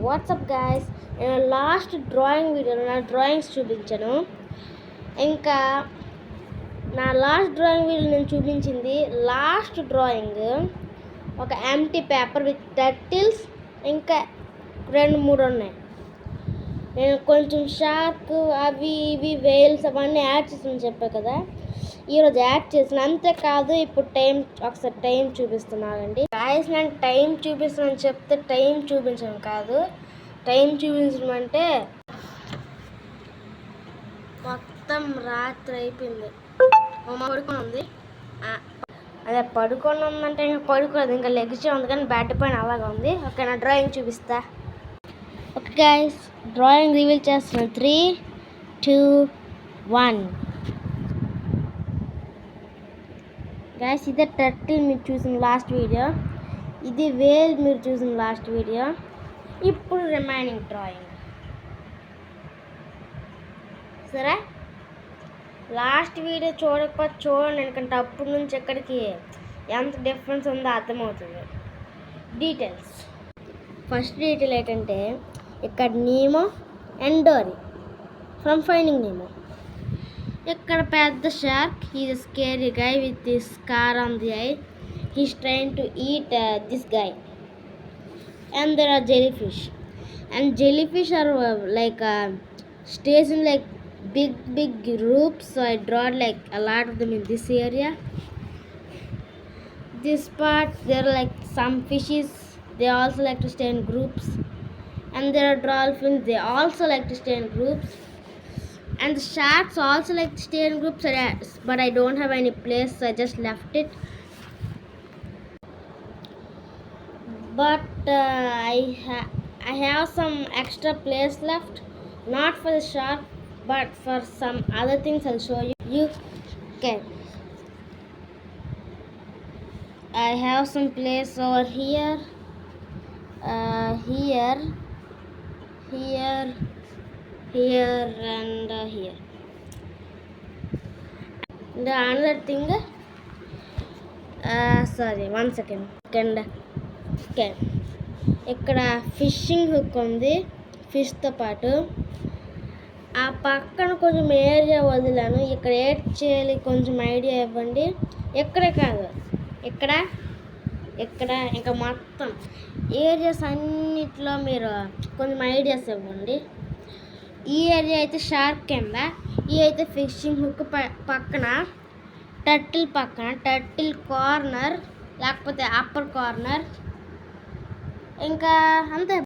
WhatsApp guys, నేను last drawing వీడియోలో నా డ్రాయింగ్స్ చూపించాను. ఇంకా నా లాస్ట్ డ్రాయింగ్ వీడియో నేను చూపించింది లాస్ట్ డ్రాయింగ్ ఒక ఎంటీ పేపర్ విత్ టర్టిల్స్, ఇంకా 2-3 ఉన్నాయి. నేను కొంచెం షార్క్ అవి ఇవి వేల్స్ అవన్నీ యాడ్ చేసాను చెప్పా కదా, ఈరోజు యాడ్ చేసిన. అంతేకాదు ఇప్పుడు ఒకసారి టైం చూపిస్తున్నానండి గాయస్. నేను టైం చూపిస్తున్నాను చెప్తే టైం చూపించడం కాదు, టైం చూపించడం అంటే మొత్తం రాత్రి అయిపోయింది. పడుకొని ఉంది, అదే పడుకొని ఉందంటే ఇంకా పడుకోలేదు, ఇంకా లెగ్సే ఉంది కానీ బెడ్ పైన అలాగా ఉంది. ఓకే, నా డ్రాయింగ్ చూపిస్తా. ఓకే గైస్, డ్రాయింగ్ రివీల్ చేస్తున్నాను. 3, 2, 1. గైస్, ఇదే టర్టిల్ మీరు చూసిన లాస్ట్ వీడియో, ఇది వేల్ మీరు చూసిన లాస్ట్ వీడియో. ఇప్పుడు రిమైనింగ్ డ్రాయింగ్ సరే. లాస్ట్ వీడియో చూడకపోతే చూడండి, ఎందుకంటే అప్పటి నుంచి ఎక్కడికి ఎంత డిఫరెన్స్ ఉందో అర్థమవుతుంది. డీటెయిల్స్, ఫస్ట్ డీటెయిల్ ఏంటంటే ఇక్కడ Nemo and Dory from finding Nemo. ఇక్కడ పెద్ద shark, he's a scary guy with this scar on the eye. He's trying to eat this guy. And there are jellyfish, and jellyfish are stays in like big groups, so I draw like a lot of them in this area. This part there are like some fishes, they also like to stay in groups, and there are dolphins, they also like to stay in groups, and the sharks also like to stay in groups, but I don't have any place, so I just left it. But I have some extra place left, not for the shark but for some other things. I'll show you. Okay, I have some place over here, here and here. The another thing, sorry, 1 second. Okay, ఇక్కడ fishing hook ఉంది ఫిష్తో పాటు. ఆ పక్కన కొంచెం area వదిలాను, ఇక్కడ ఏడ్ చేయాలి, కొంచెం ఐడియా ఇవ్వండి. ఎక్కడే కాదు, ఇక్కడ ఇంకా మొత్తం ఏరియాస్ అన్నిట్లో మీరు కొంచెం ఐడియాస్ ఇవ్వండి. ఈ ఏరియా అయితే షార్క్ కింద, ఈ అయితే ఫిషింగ్ హుక్ పక్కన, టర్టిల్ కార్నర్ లేకపోతే అప్పర్ కార్నర్, ఇంకా అంతే.